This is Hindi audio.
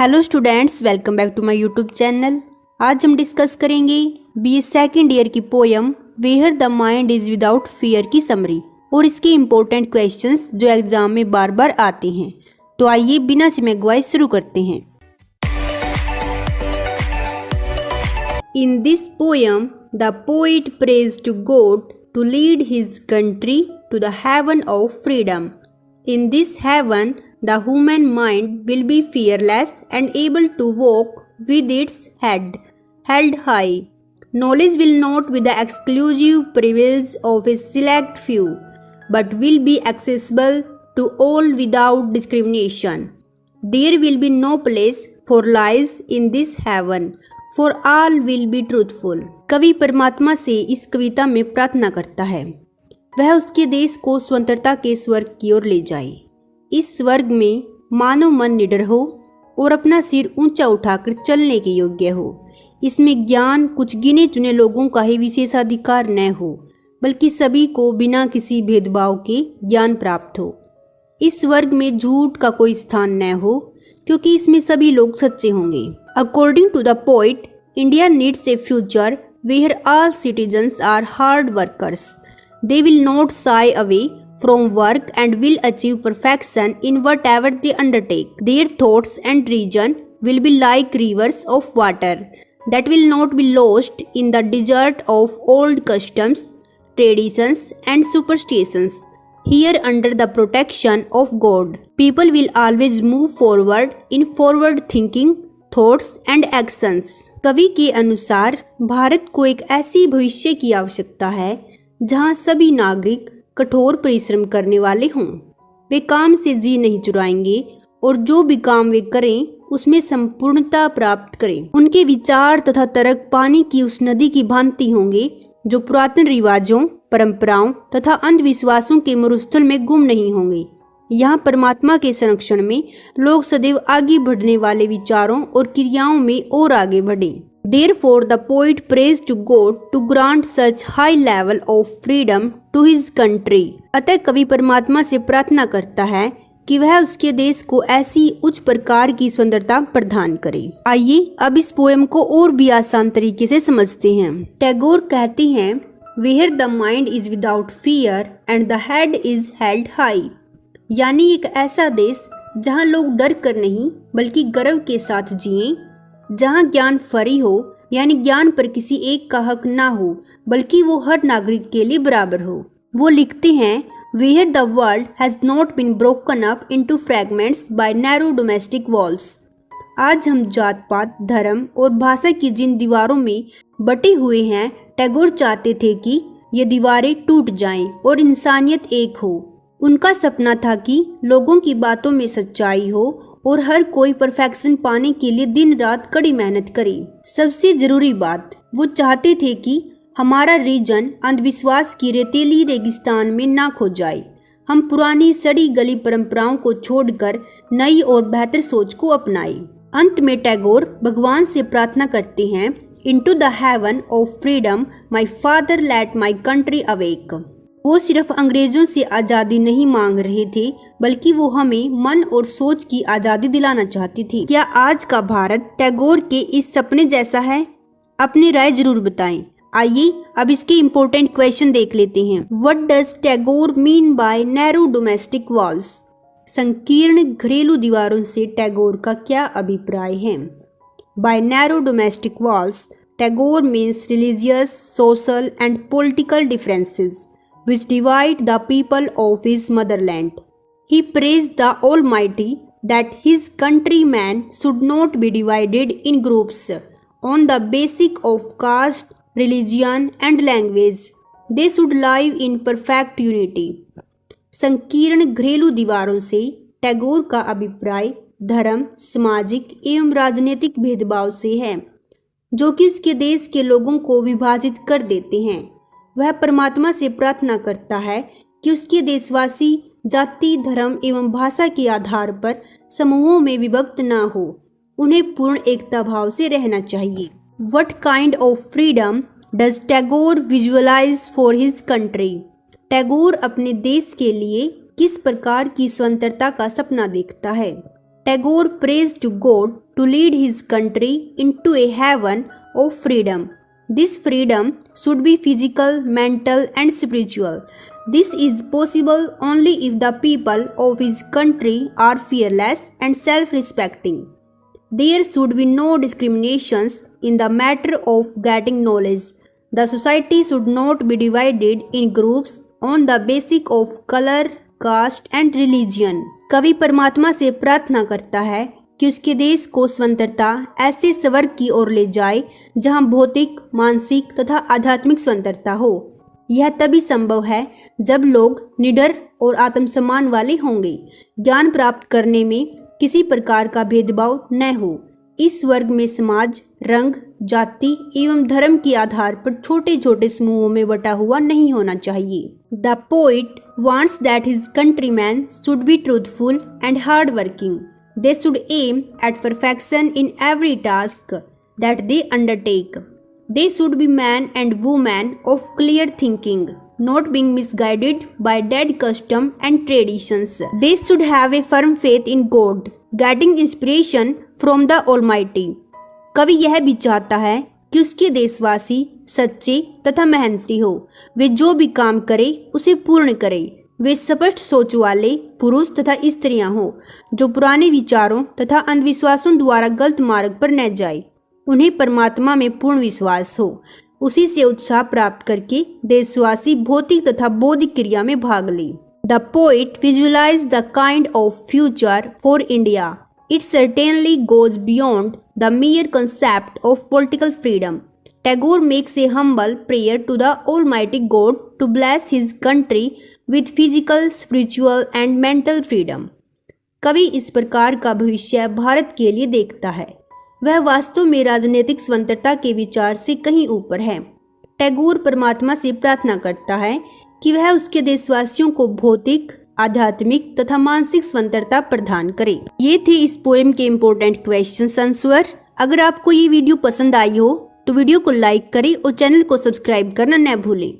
Hello students, welcome back to my YouTube channel. आज हम डिस्कस करेंगे बीए सेकेंड ईयर की poem where the mind is without fear की समरी और इसके इम्पोर्टेंट क्वेश्चंस जो एग्जाम में बार बार आते हैं। तो आइए बिना समय गवाए शुरू करते हैं। In this poem the poet praise to God to lead his country to the heaven of freedom. In this heaven, the human mind will be fearless and able to walk with its head held high. Knowledge will not be the exclusive privilege of a select few, but will be accessible to all without discrimination. There will be no place for lies in this heaven, for all will be truthful. कवि परमात्मा से इस कविता में प्रार्थना करता है वह उसके देश को स्वतंत्रता के स्वर्ग की ओर ले जाए। इस स्वर्ग में मानव मन निडर हो और अपना सिर ऊंचा उठाकर चलने के योग्य हो। इसमें ज्ञान कुछ गिने चुने लोगों का ही विशेषाधिकार न हो, बल्कि सभी को बिना किसी भेदभाव के ज्ञान प्राप्त हो। इस स्वर्ग में झूठ का कोई स्थान न हो, क्योंकि इसमें सभी लोग सच्चे होंगे। According to the poet, India needs a future where all citizens are hard workers. They will not shy away from work and will achieve perfection in whatever they undertake. Their thoughts and reason will be like rivers of water that will not be lost in the desert of old customs, traditions and superstitions. Here under the protection of God, people will always move forward in forward thinking, thoughts and actions. कवि के अनुसार भारत को एक ऐसी भविष्य की आवश्यकता है जहां सभी नागरिक कठोर परिश्रम करने वाले हों। वे काम से जी नहीं चुराएंगे और जो भी काम वे करें उसमें संपूर्णता प्राप्त करें। उनके विचार तथा तर्क पानी की उस नदी की भांति होंगे जो पुरातन रिवाजों, परंपराओं तथा अंधविश्वासों के मरुस्थल में गुम नहीं होंगे। यहाँ परमात्मा के संरक्षण में लोग सदैव आगे बढ़ने वाले विचारों और क्रियाओं में और आगे बढ़े। Therefore, the poet prays to God to grant such high level of freedom to his country. अतः कवि परमात्मा से प्रार्थना करता है कि वह उसके देश को ऐसी उच्च प्रकार की स्वतंत्रता प्रदान करे। आइए अब इस पोएम को और भी आसान तरीके से समझते हैं। टैगोर कहते हैं, Where the mind is without fear and the head is held high. यानी एक ऐसा देश जहाँ लोग डर कर नहीं बल्कि गर्व के साथ जिएं, जहाँ ज्ञान फरी हो यानी ज्ञान पर किसी एक का हक ना हो बल्कि वो हर नागरिक के लिए बराबर हो। वो लिखते हैं, Where the world has not been broken up into fragments by narrow domestic walls. आज हम जात पात, धर्म और भाषा की जिन दीवारों में बटे हुए हैं, टैगोर चाहते थे कि ये दीवारें टूट जाएं और इंसानियत एक हो। उनका सपना था कि लोगों की बातों में सच्चाई हो और हर कोई परफेक्शन पाने के लिए दिन रात कड़ी मेहनत करे। सबसे जरूरी बात, वो चाहते थे कि हमारा रीजन अंधविश्वास की रेतीली रेगिस्तान में ना खो जाए। हम पुरानी सड़ी गली परंपराओं को छोड़कर नई और बेहतर सोच को अपनाए। अंत में टैगोर भगवान से प्रार्थना करते हैं, Into the heaven of freedom, my father let my country awake. वो सिर्फ अंग्रेजों से आज़ादी नहीं मांग रहे थे, बल्कि वो हमें मन और सोच की आज़ादी दिलाना चाहती थी। क्या आज का भारत टैगोर के इस सपने जैसा है? अपनी राय जरूर बताएं। आइए अब इसके इम्पोर्टेंट क्वेश्चन देख लेते हैं। What does Tagore mean by narrow domestic walls? संकीर्ण घरेलू दीवारों से टैगोर का क्या अभिप्राय है? By narrow domestic walls, Tagore means religious, social and political differences which divide the people of his motherland. He praised the Almighty that his countrymen should not be divided in groups on the basis of caste, religion and language. They should live in perfect unity. संकीर्ण घरेलू दीवारों से टैगोर का अभिप्राय धर्म, सामाजिक एवं राजनीतिक भेदभाव से है, जो कि उसके देश के लोगों को विभाजित कर देते हैं। वह परमात्मा से प्रार्थना करता है कि उसके देशवासी जाति, धर्म एवं भाषा के आधार पर समूहों में विभक्त ना हो। उन्हें पूर्ण एकता भाव से रहना चाहिए। What kind of freedom does Tagore visualize for his country? Tagore अपने देश के लिए किस प्रकार की स्वतंत्रता का सपना देखता है? Tagore prays to God to lead his country into a heaven of freedom. This freedom should be physical, mental, and spiritual. This is possible only if the people of his country are fearless and self-respecting. There should be no discriminations in the matter of getting knowledge. The society should not be divided in groups on the basis of color, caste and religion. कवि परमात्मा से प्रार्थना करता है कि उसके देश को स्वतंत्रता ऐसे स्वर्ग की ओर ले जाए जहां भौतिक, मानसिक तथा आध्यात्मिक स्वतंत्रता हो। यह तभी संभव है जब लोग निडर और आत्मसम्मान वाले होंगे। ज्ञान प्राप्त करने में किसी प्रकार का भेदभाव न हो। इस वर्ग में समाज रंग, जाति एवं धर्म के आधार पर छोटे छोटे समूहों में बटा हुआ नहीं होना चाहिए। The poet wants that his countrymen should be truthful and hardworking. They should aim at perfection in every task that they undertake. They should be men and women of clear thinking, not being misguided by dead custom and traditions. They should have a firm faith in God, getting inspiration from the Almighty. कवि यह भी चाहता है कि उसके देशवासी सच्चे तथा मेहनती हो। वे जो भी काम करे उसे पूर्ण करे। वे स्पष्ट सोच वाले पुरुष तथा स्त्रियां हो जो पुराने विचारों तथा अंधविश्वासों द्वारा गलत मार्ग पर न जाए। उन्हें परमात्मा में पूर्ण विश्वास हो। उसी से उत्साह प्राप्त करके देशवासी भौतिक तथा बौद्धिक क्रिया में भाग ले। The poet visualize the kind of future for India. It certainly goes beyond the mere concept of political freedom. Tagore makes a humble prayer to the Almighty God to bless his country with physical, spiritual and mental freedom. कवि इस प्रकार का भविष्य भारत के लिए देखता है। वह वास्तव में राजनीतिक स्वतंत्रता के विचार से कहीं ऊपर है। टैगोर परमात्मा से प्रार्थना करता है कि वह उसके देशवासियों को भौतिक, आध्यात्मिक तथा मानसिक स्वतंत्रता प्रदान करे। ये थे इस पोएम के इम्पोर्टेंट क्वेश्चंस आंसर। अगर आपको ये वीडियो पसंद आई हो तो वीडियो को लाइक करें और चैनल को सब्सक्राइब करना न भूलें।